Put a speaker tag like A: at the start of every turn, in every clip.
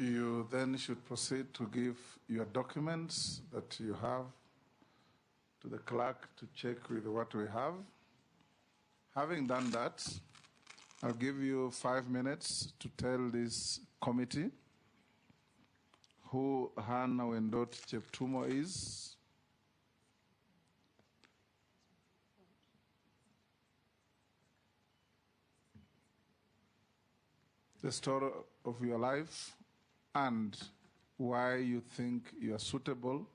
A: You then should proceed to give your documents that you have to the clerk to check with what we have. Having done that, I'll give you 5 minutes to tell this committee who Hannah Wendot Cheptumo is, the story of your life, and why you think you are suitable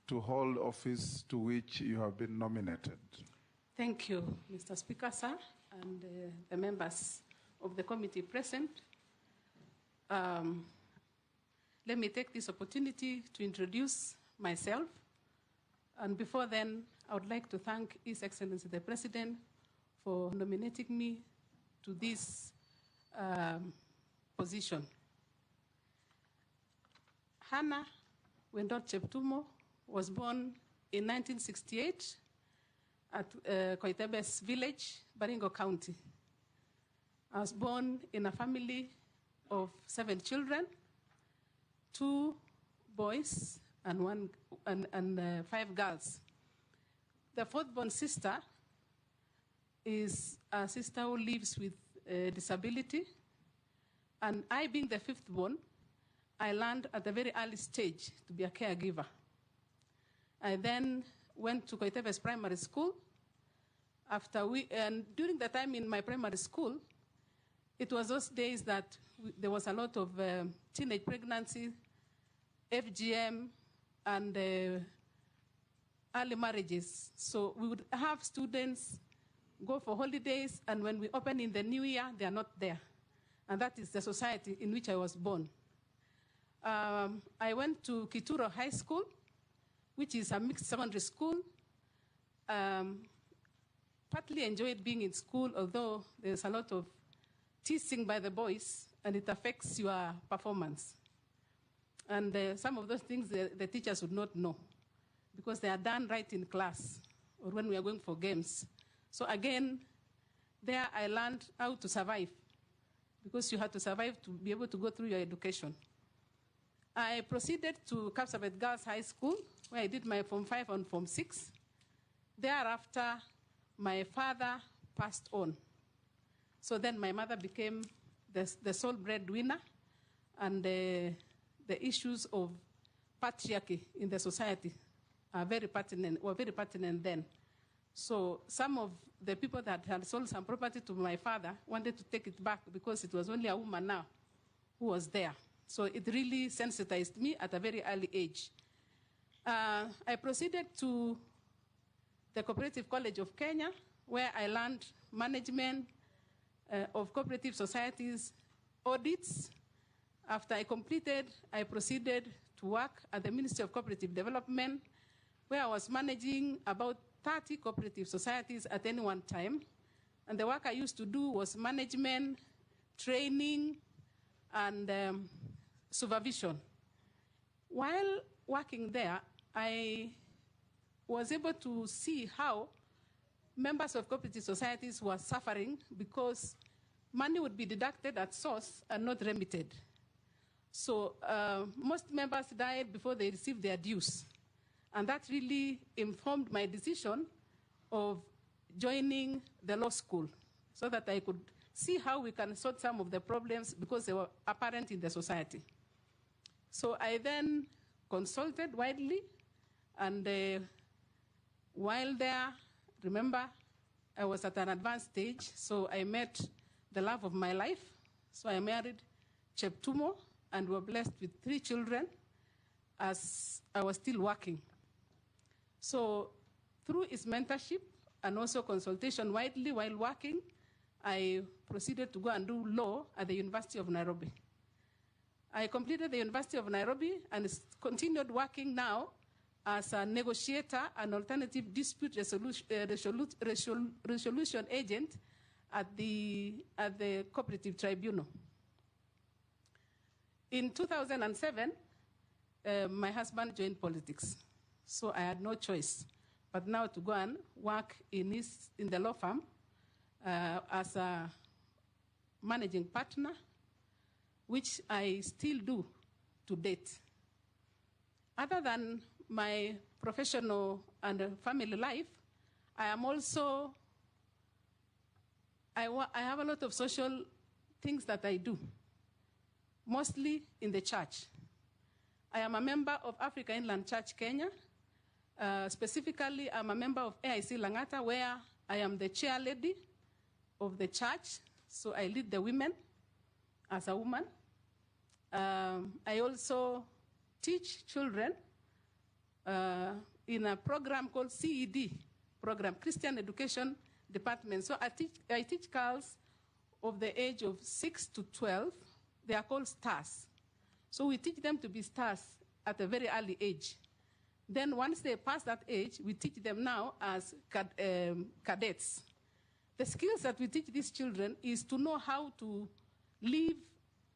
A: to hold office to which you have been nominated.
B: Thank you, Mr. Speaker, sir, and the members of the committee present. Let me take this opportunity to introduce myself. And before then, I would like to thank His Excellency the President for nominating me to this position. Hannah Wendot Cheptumo was born in 1968 at Koitebes village, Baringo County. I was born in a family of 7 children, 2 boys and 5 girls. The 4th-born sister is a sister who lives with disability, and I, being the 5th-born, I learned at a very early stage to be a caregiver. I then went to Koitebes Primary School. And during the time in my primary school, it was those days that there was a lot of teenage pregnancy, FGM, and early marriages. So we would have students go for holidays, and when we open in the new year, they are not there. And that is the society in which I was born. I went to Kituro High School, which is a mixed secondary school. Partly enjoyed being in school, although there's a lot of teasing by the boys, and it affects your performance. And some of those things the teachers would not know, because they are done right in class or when we are going for games. So again, there I learned how to survive, because you had to survive to be able to go through your education. I proceeded to Kapsabet Girls High School, where I did my Form 5 and Form 6. Thereafter, my father passed on. So then my mother became the sole breadwinner, and the issues of patriarchy in the society were very pertinent then. So some of the people that had sold some property to my father wanted to take it back, because it was only a woman now who was there. So it really sensitized me at a very early age. I proceeded to the Cooperative College of Kenya, where I learned management of cooperative societies, audits. After I completed, I proceeded to work at the Ministry of Cooperative Development, where I was managing about 30 cooperative societies at any one time. And the work I used to do was management, training, and supervision. While working there, I was able to see how members of cooperative societies were suffering, because money would be deducted at source and not remitted. So most members died before they received their dues. And that really informed my decision of joining the law school, so that I could see how we can sort some of the problems, because they were apparent in the society. So I then consulted widely, and while there, remember, I was at an advanced stage, so I met the love of my life. So I married Cheptumo, and were blessed with 3 children as I was still working. So through his mentorship and also consultation widely while working, I proceeded to go and do law at the University of Nairobi. I completed the University of Nairobi and continued working now as a negotiator and alternative dispute resolution agent at the Cooperative Tribunal. In 2007, my husband joined politics, so I had no choice but now to go and work in the law firm as a managing partner, which I still do to date. Other than my professional and family life, I am also, I have a lot of social things that I do, mostly in the church. I am a member of Africa Inland Church Kenya. Specifically, I'm a member of AIC Langata, where I am the chair lady of the church, so I lead the women as a woman. I also teach children in a program called CED program, Christian Education Department. So I teach girls of the age of 6 to 12. They are called stars. So we teach them to be stars at a very early age. Then once they pass that age, we teach them now as cadets. The skills that we teach these children is to know how to live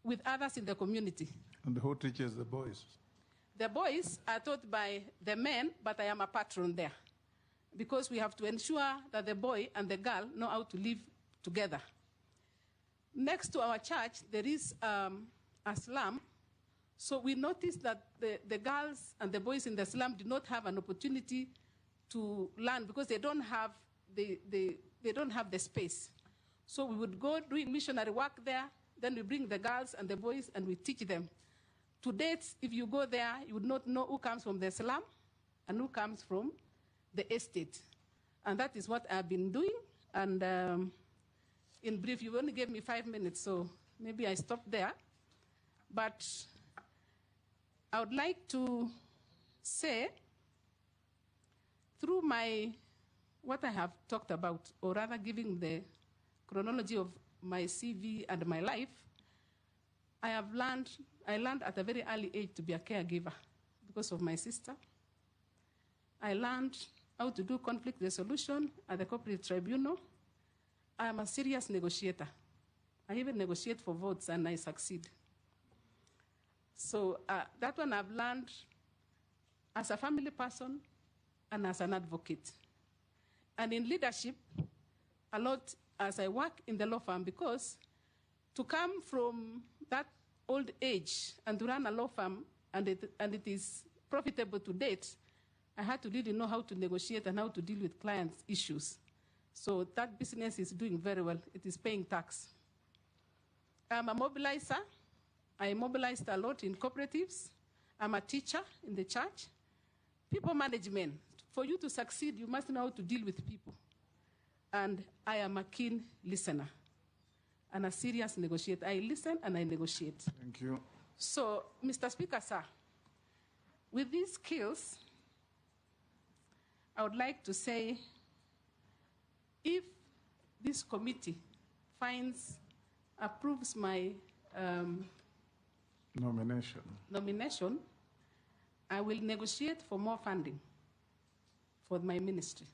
B: with others in the community.
A: And who teaches the boys?
B: The boys are taught by the men, but I am a patron there, because we have to ensure that the boy and the girl know how to live together. Next to our church, there is a slum. So we noticed that the girls and the boys in the slum did not have an opportunity to learn because they don't have the space. So we would go doing missionary work there, then we bring the girls and the boys and we teach them. To date, if you go there, you would not know who comes from the slum and who comes from the estate. And that is what I've been doing. And in brief, you only gave me 5 minutes, so maybe I stop there. But I would like to say, through what I have talked about, or rather giving the chronology of my CV and my life, I learned at a very early age to be a caregiver because of my sister. I learned how to do conflict resolution at the corporate tribunal. I am a serious negotiator. I even negotiate for votes and I succeed. So that one I've learned as a family person and as an advocate. And in leadership, a lot as I work in the law firm, because to come from that old age and to run a law firm and it is profitable to date, I had to really know how to negotiate and how to deal with clients' issues. So that business is doing very well. It is paying tax. I'm a mobilizer. I mobilized a lot in cooperatives. I'm a teacher in the church. People management. For you to succeed, you must know how to deal with people. And I am a keen listener and a serious negotiator. I listen and I negotiate.
A: Thank you.
B: So, Mr. Speaker, sir, with these skills, I would like to say, if this committee approves my nomination, I will negotiate for more funding for my ministry.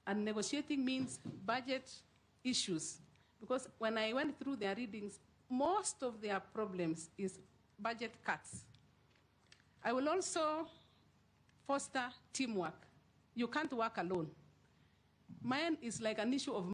B: And negotiating means budget issues, because when I went through their readings, most of their problems is budget cuts. I will also foster teamwork. You can't work alone. Mine is like an issue of